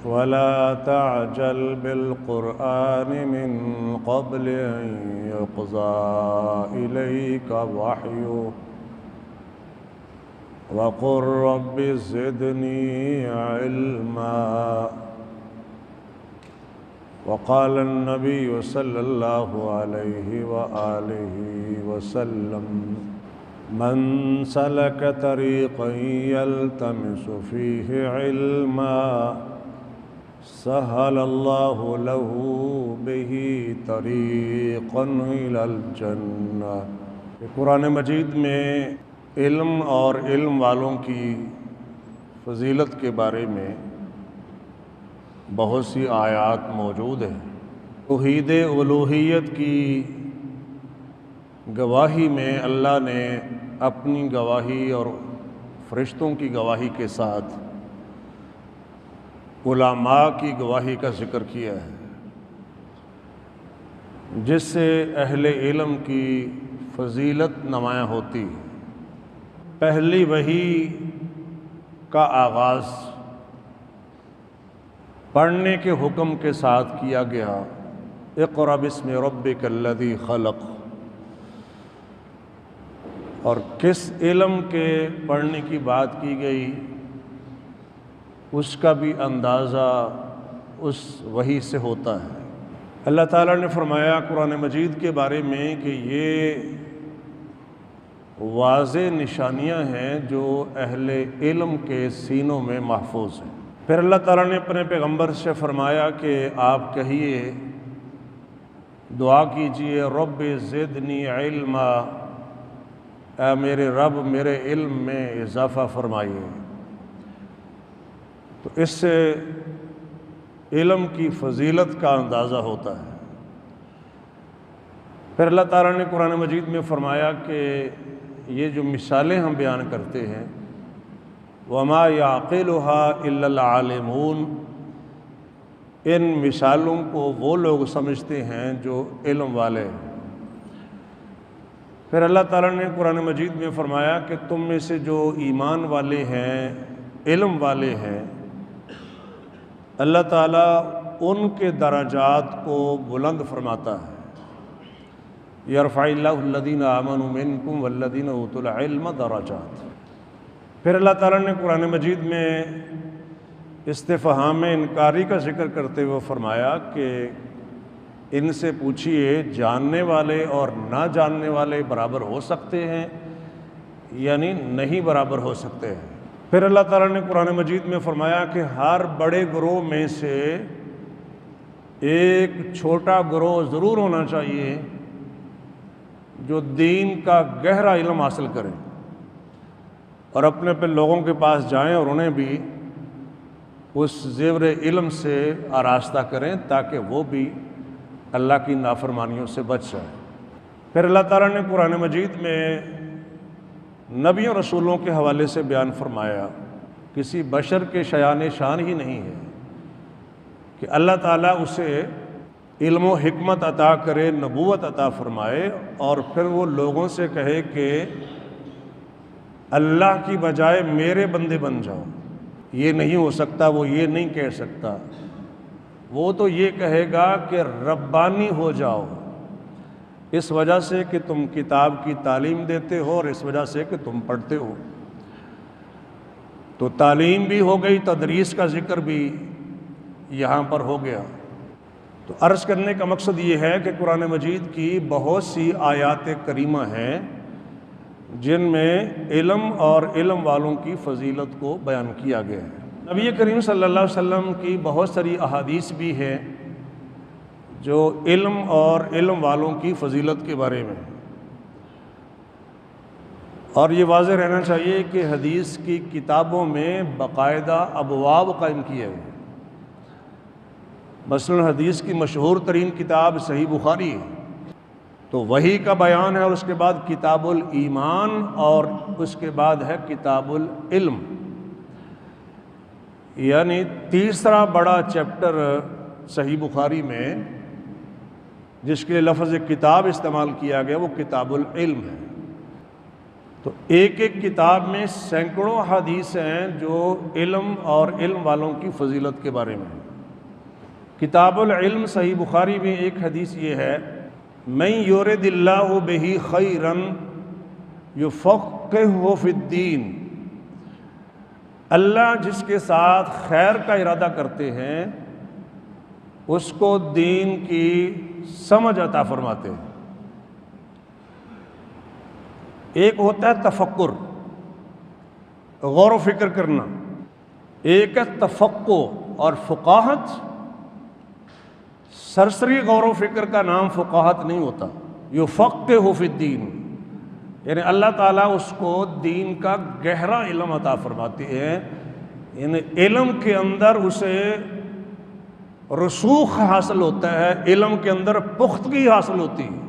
ولا تعجل بالقرآن من قبل أن يقضى إليك وحيه وقل رب زدني علما. وقال النبي صلى الله عليه وآله وسلم من سلك طريقا يلتمس فيه علما سهل الله له به طريقا إلى الجنة. قرآن مجید میں علم اور علم والوں کی فضیلت کے بارے میں بہت سی آیات موجود ہیں۔ توحید الوہیت کی گواہی میں اللہ نے اپنی گواہی اور فرشتوں کی گواہی کے ساتھ علماء کی گواہی کا ذکر کیا ہے، جس سے اہل علم کی فضیلت نمایاں ہوتی ہے۔ پہلی وحی کا آغاز پڑھنے کے حکم کے ساتھ کیا گیا، اقرأ باسم ربک الذی خلق، اور کس علم کے پڑھنے کی بات کی گئی اس کا بھی اندازہ اس وحی سے ہوتا ہے۔ اللہ تعالیٰ نے فرمایا قرآن مجید کے بارے میں کہ یہ واضح نشانیاں ہیں جو اہل علم کے سینوں میں محفوظ ہیں۔ پھر اللہ تعالیٰ نے اپنے پیغمبر سے فرمایا کہ آپ کہیے، دعا کیجئے، رب زدنی علما، اے میرے رب میرے علم میں اضافہ فرمائیے۔ تو اس سے علم کی فضیلت کا اندازہ ہوتا ہے۔ پھر اللہ تعالیٰ نے قرآن مجید میں فرمایا کہ یہ جو مثالیں ہم بیان کرتے ہیں، وَمَا يَعْقِلُهَا إِلَّا الْعَالِمُونَ، ان مثالوں کو وہ لوگ سمجھتے ہیں جو علم والے ہیں۔ پھر اللہ تعالیٰ نے قرآن مجید میں فرمایا کہ تم میں سے جو ایمان والے ہیں، علم والے ہیں، اللہ تعالیٰ ان کے درجات کو بلند فرماتا ہے۔ یرفع اللہ الذین آمنوا منکم والذین اوتوا العلم درجات۔ پھر اللہ تعالیٰ نے قرآن مجید میں استفہام انکاری کا ذکر کرتے ہوئے فرمایا کہ ان سے پوچھئے، جاننے والے اور نہ جاننے والے برابر ہو سکتے ہیں؟ یعنی نہیں برابر ہو سکتے ہیں۔ پھر اللہ تعالیٰ نے قرآن مجید میں فرمایا کہ ہر بڑے گروہ میں سے ایک چھوٹا گروہ ضرور ہونا چاہیے جو دین کا گہرا علم حاصل کرے اور اپنے پہ لوگوں کے پاس جائیں اور انہیں بھی اس زیور علم سے آراستہ کریں تاکہ وہ بھی اللہ کی نافرمانیوں سے بچ جائیں۔ پھر اللہ تعالیٰ نے قرآن مجید میں نبیوں رسولوں کے حوالے سے بیان فرمایا، کسی بشر کے شایان شان ہی نہیں ہے کہ اللہ تعالیٰ اسے علم و حکمت عطا کرے، نبوت عطا فرمائے، اور پھر وہ لوگوں سے کہے کہ اللہ کی بجائے میرے بندے بن جاؤ۔ یہ نہیں ہو سکتا، وہ یہ نہیں کہہ سکتا، وہ تو یہ کہے گا کہ ربانی ہو جاؤ، اس وجہ سے کہ تم کتاب کی تعلیم دیتے ہو اور اس وجہ سے کہ تم پڑھتے ہو۔ تو تعلیم بھی ہو گئی، تدریس کا ذکر بھی یہاں پر ہو گیا۔ تو عرض کرنے کا مقصد یہ ہے کہ قرآن مجید کی بہت سی آیات کریمہ ہیں جن میں علم اور علم والوں کی فضیلت کو بیان کیا گیا ہے۔ نبی کریم صلی اللہ علیہ وسلم کی بہت ساری احادیث بھی ہیں جو علم اور علم والوں کی فضیلت کے بارے میں، اور یہ واضح رہنا چاہیے کہ حدیث کی کتابوں میں باقاعدہ ابواب قائم کیے ہوئے۔ مثلا حدیث کی مشہور ترین کتاب صحیح بخاری ہے، تو وحی کا بیان ہے، اور اس کے بعد کتاب الایمان، اور اس کے بعد ہے کتاب العلم، یعنی تیسرا بڑا چیپٹر صحیح بخاری میں جس کے لفظ کتاب استعمال کیا گیا وہ کتاب العلم ہے۔ تو ایک ایک کتاب میں سینکڑوں حدیث ہیں جو علم اور علم والوں کی فضیلت کے بارے میں ہیں۔ کتاب العلم صحیح بخاری میں ایک حدیث یہ ہے، من یرد اللہ بہ خیرا یفقہہ فی الدین، اللہ جس کے ساتھ خیر کا ارادہ کرتے ہیں اس کو دین کی سمجھ عطا فرماتے ہیں۔ ایک ہوتا ہے تفکر، غور و فکر کرنا، ایک ہے تفقہ اور فقاہت۔ سرسری غور و فکر کا نام فقاہت نہیں ہوتا، یفقہ فی الدین، یعنی اللہ تعالیٰ اس کو دین کا گہرا علم عطا فرماتے ہیں، یعنی علم کے اندر اسے رسوخ حاصل ہوتا ہے، علم کے اندر پختگی حاصل ہوتی ہے۔